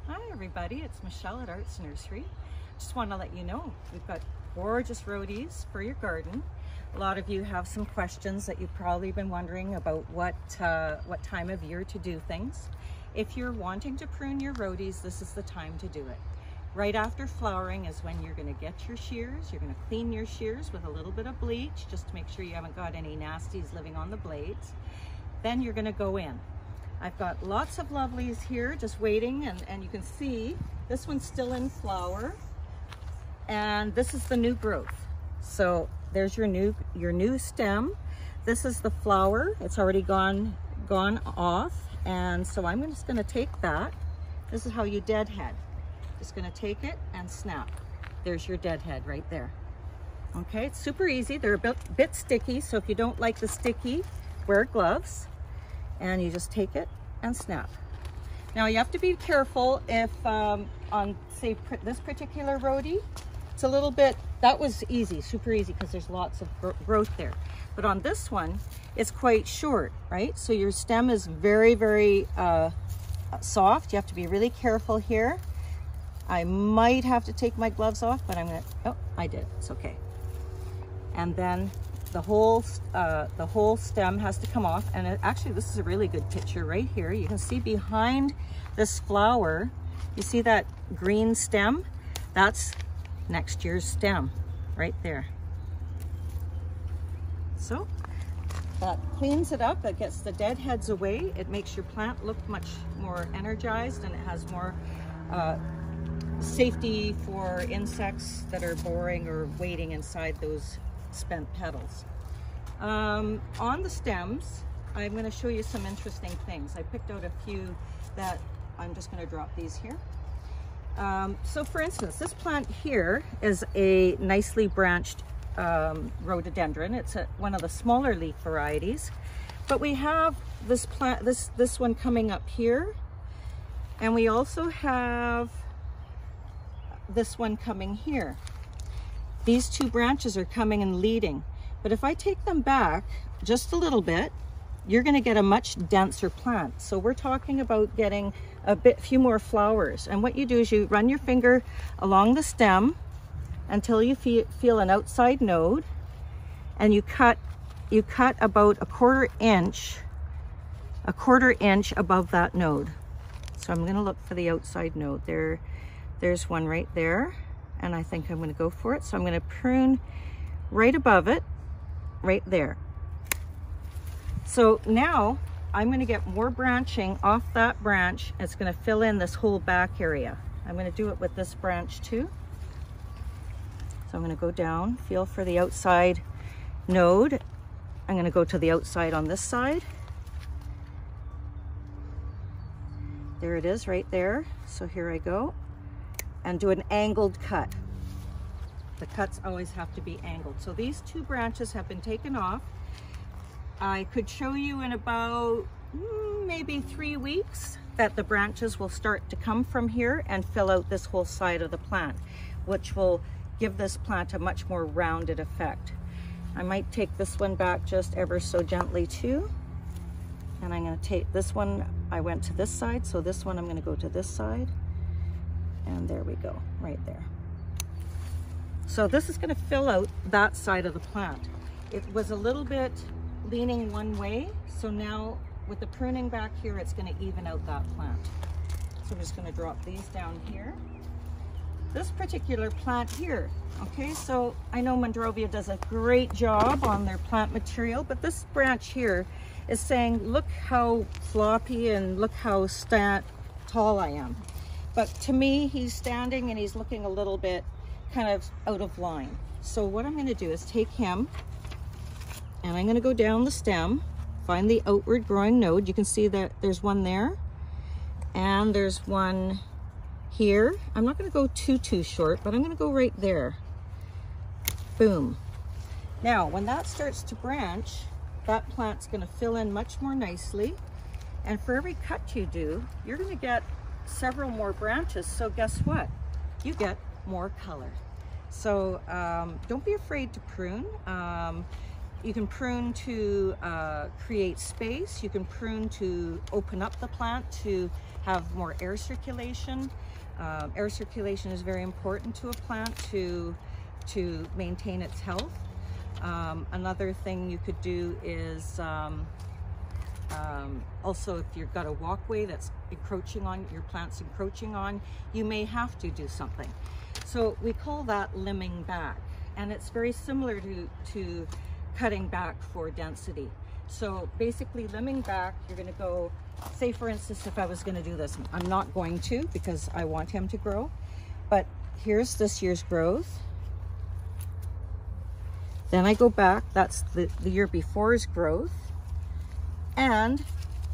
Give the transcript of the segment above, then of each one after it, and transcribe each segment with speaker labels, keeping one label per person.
Speaker 1: Hi everybody, it's Michelle at Arts Nursery. Just want to let you know we've got gorgeous rhodies for your garden. A lot of you have some questions that you've probably been wondering about what time of year to do things. If you're wanting to prune your rhodies, this is the time to do it. Right after flowering is when you're going to get your shears. You're going to clean your shears with a little bit of bleach just to make sure you haven't got any nasties living on the blades. Then you're going to go in. I've got lots of lovelies here just waiting, and you can see this one's still in flower, and this is the new growth. So there's your new stem. This is the flower. It's already gone off, and so I'm just going to take that. This is how you deadhead. Just going to take it and snap. There's your deadhead right there. Okay, it's super easy. They're a bit sticky, so if you don't like the sticky, wear gloves. And you just take it and snap. Now you have to be careful if on say this particular rhodie, it's a little bit, that was easy, super easy, because there's lots of growth there. But on this one, it's quite short, right? So your stem is very, very soft. You have to be really careful here. I might have to take my gloves off, but I'm gonna, oh, I did, it's okay. And then the whole stem has to come off, and actually this is a really good picture right here. You can see behind this flower, you see that green stem? That's next year's stem right there. So that cleans it up, it gets the dead heads away, it makes your plant look much more energized, and it has more safety for insects that are boring or waiting inside those spent petals. On the stems, I'm going to show you some interesting things. I picked out a few that I'm just going to drop these here. So for instance, this plant here is a nicely branched rhododendron. It's one of the smaller leaf varieties, but we have this plant, this one coming up here, and we also have this one coming here. These two branches are coming and leading, but if I take them back just a little bit, you're going to get a much denser plant. So we're talking about getting few more flowers. And what you do is you run your finger along the stem until you feel an outside node, and you cut about a quarter inch above that node. So I'm going to look for the outside node. There's one right there, and I think I'm going to go for it. So I'm going to prune right above it, right there. So now I'm going to get more branching off that branch. It's going to fill in this whole back area. I'm going to do it with this branch too. So I'm going to go down, feel for the outside node. I'm going to go to the outside on this side. There it is right there. So here I go. And do an angled cut. The cuts always have to be angled. So these two branches have been taken off. I could show you in about maybe 3 weeks that the branches will start to come from here and fill out this whole side of the plant, which will give this plant a much more rounded effect. I might take this one back just ever so gently too. And I'm going to take this one, I went to this side, so this one I'm going to go to this side. And there we go, right there. So this is going to fill out that side of the plant. It was a little bit leaning one way, so now with the pruning back here, it's going to even out that plant. So I'm just going to drop these down here. This particular plant here, okay, so I know Mandrovia does a great job on their plant material, but this branch here is saying, look how floppy and look how tall I am. But to me, he's standing and he's looking a little bit kind of out of line. So what I'm going to do is take him and I'm going to go down the stem, find the outward growing node. You can see that there's one there and there's one here. I'm not going to go too short, but I'm going to go right there. Boom. Now, when that starts to branch, that plant's going to fill in much more nicely. And for every cut you do, you're going to get several more branches. So guess what? You get more color. So don't be afraid to prune. prune to create space. You can prune to open up the plant to have more air circulation. Air circulation is very important to a plant to maintain its health. Another thing you could do is also, if you've got a walkway that's encroaching on, your plant's encroaching on, you may have to do something. So we call that limbing back, and it's very similar to cutting back for density. So basically limbing back, you're going to go, say for instance, if I was going to do this, I'm not going to because I want him to grow, but here's this year's growth. Then I go back, that's the year before's growth. And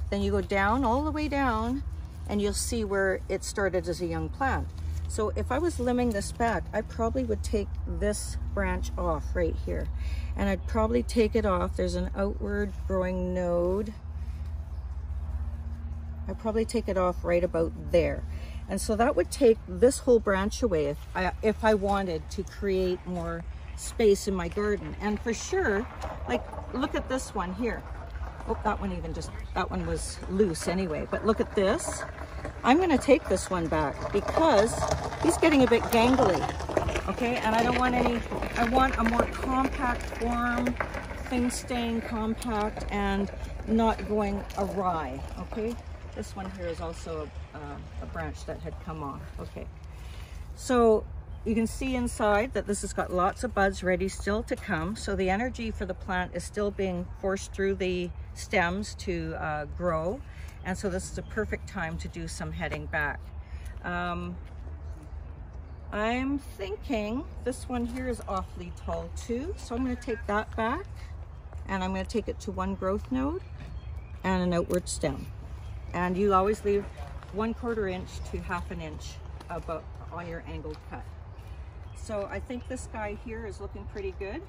Speaker 1: then you go down, all the way down, and you'll see where it started as a young plant. So if I was limbing this back, I probably would take this branch off right here. And I'd probably take it off. There's an outward growing node. I'd probably take it off right about there. And so that would take this whole branch away if I wanted to create more space in my garden. And for sure, like, look at this one here. Oh, that one was loose anyway, but look at this. I'm gonna take this one back because he's getting a bit gangly, okay? And I don't want I want a more compact form, things staying compact and not going awry, okay? This one here is also a branch that had come off, okay? So you can see inside that this has got lots of buds ready still to come. So the energy for the plant is still being forced through the stems to grow. And so this is a perfect time to do some heading back. I'm thinking this one here is awfully tall too. So I'm going to take that back and I'm going to take it to one growth node and an outward stem. And you always leave 1/4 inch to 1/2 inch about on your angled cut. So I think this guy here is looking pretty good.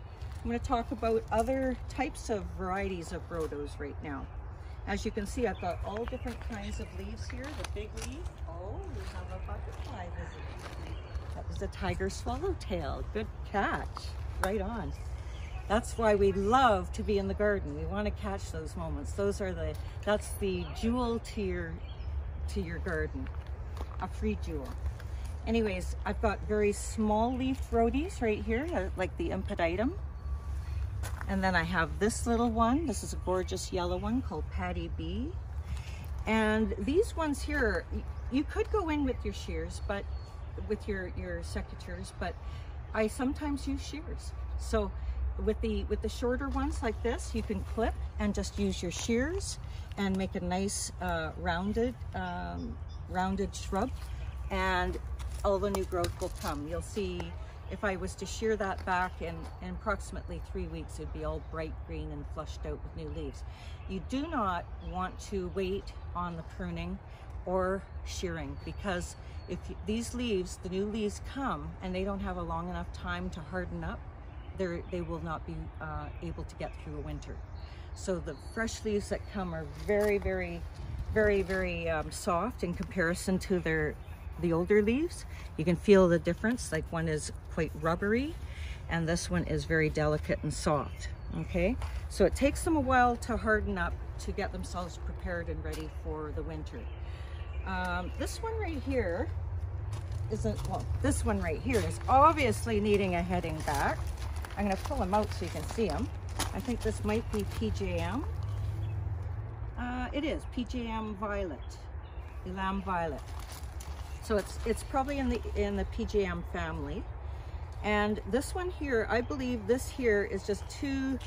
Speaker 1: I'm going to talk about other types of varieties of rhodos right now. As you can see, I've got all different kinds of leaves here. The big leaf. Oh, we have a butterfly visiting. That was a tiger swallowtail. Good catch. Right on. That's why we love to be in the garden. We want to catch those moments. That's the jewel to your garden. A free jewel. Anyways, I've got very small leaf rhodies right here, like the impeditum. And then I have this little one. This is a gorgeous yellow one called Patty B. And these ones here, you could go in with your shears, but with your secateurs, but I sometimes use shears. So with the shorter ones like this, you can clip and just use your shears and make a nice rounded shrub, and all the new growth will come. You'll see if I was to shear that back in approximately 3 weeks, it'd be all bright green and flushed out with new leaves. You do not want to wait on the pruning or shearing, because if these leaves, the new leaves come and they don't have a long enough time to harden up, they will not be able to get through a winter. So the fresh leaves that come are very, very, very, very soft in comparison to the older leaves. You can feel the difference, like one is quite rubbery and this one is very delicate and soft, okay? So it takes them a while to harden up to get themselves prepared and ready for the winter. This one right here this one right here is obviously needing a heading back. I'm gonna pull them out so you can see them. I think this might be PJM. It is PJM Violet, Elam Violet. So it's probably in the PJM family. And this one here, I believe this here is just too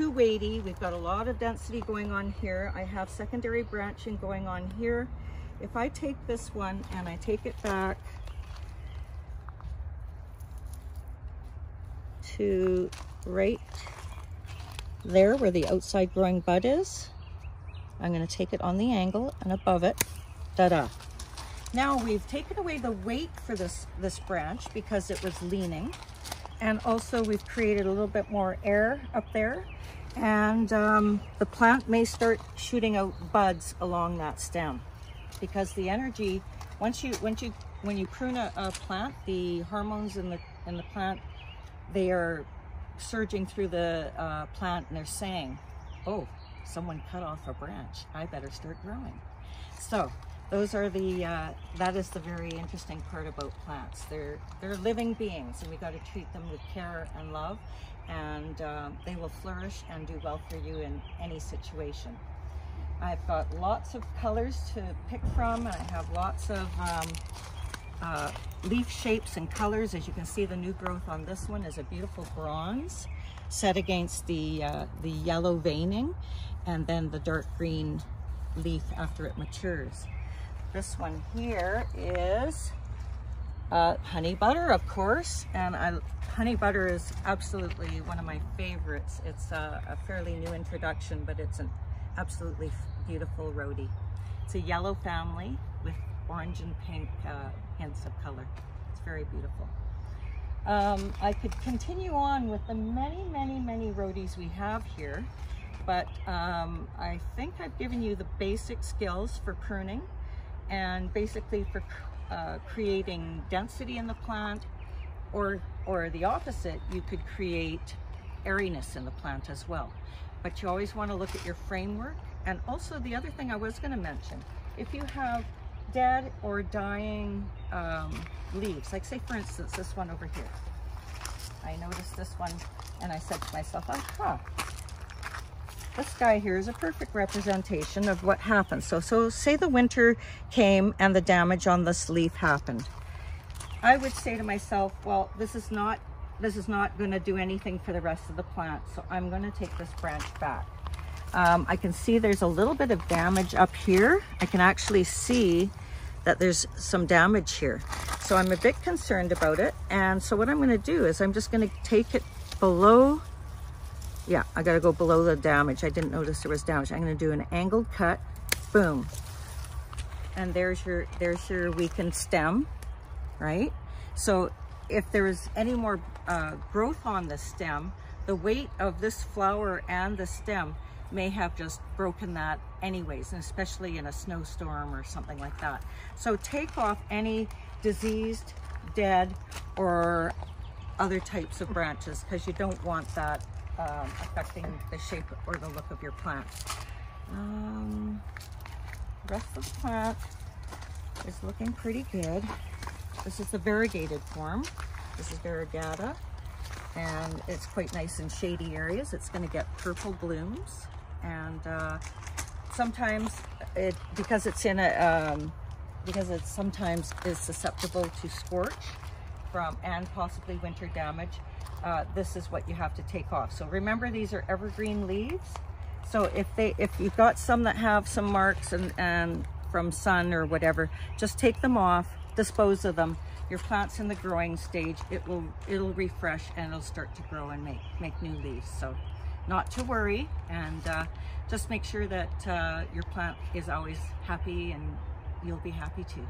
Speaker 1: weighty. We've got a lot of density going on here. I have secondary branching going on here. If I take this one and I take it back to right there where the outside growing bud is, I'm going to take it on the angle and above it, ta-da. Now we've taken away the weight for this branch because it was leaning, and also we've created a little bit more air up there, and the plant may start shooting out buds along that stem, because the energy, when you prune a plant, the hormones in the plant, they are surging through the plant and they're saying, oh, someone cut off a branch, I better start growing. So those are the, that is the very interesting part about plants. They're living beings, and we got to treat them with care and love, and they will flourish and do well for you in any situation. I've got lots of colors to pick from, and I have lots of leaf shapes and colors. As you can see, the new growth on this one is a beautiful bronze set against the yellow veining, and then the dark green leaf after it matures. This one here is honey butter, of course, and honey butter is absolutely one of my favorites. It's a fairly new introduction, but it's an absolutely beautiful rhodie. It's a yellow family with orange and pink hints of color. It's very beautiful. I could continue on with the many rhodies we have here, but I think I've given you the basic skills for pruning, and basically for creating density in the plant, or the opposite, you could create airiness in the plant as well. But you always want to look at your framework. And also the other thing I was going to mention, if you have dead or dying leaves, like say for instance this one over here, I noticed this one and I said to myself, aha, this guy here is a perfect representation of what happened. So say the winter came and the damage on this leaf happened. I would say to myself, well, this is not going to do anything for the rest of the plant, so I'm going to take this branch back. I can see there's a little bit of damage up here. I can actually see that there's some damage here. So I'm a bit concerned about it. And so what I'm going to do is I'm just going to take it below. Yeah, I got to go below the damage. I didn't notice there was damage. I'm going to do an angled cut. Boom. And there's your weakened stem, right? So if there is any more growth on the stem, the weight of this flower and the stem may have just broken that anyways, and especially in a snowstorm or something like that. So take off any diseased, dead, or other types of branches, because you don't want that affecting the shape or the look of your plant. The rest of the plant is looking pretty good. This is the variegated form. This is variegata, and it's quite nice in shady areas. It's going to get purple blooms, and sometimes because it sometimes is susceptible to scorch and possibly winter damage. This is what you have to take off. So remember, these are evergreen leaves. So if you've got some that have some marks and from sun or whatever, just take them off, dispose of them. Your plant's in the growing stage. It'll refresh and it'll start to grow and make new leaves. So not to worry, and just make sure that your plant is always happy, and you'll be happy too.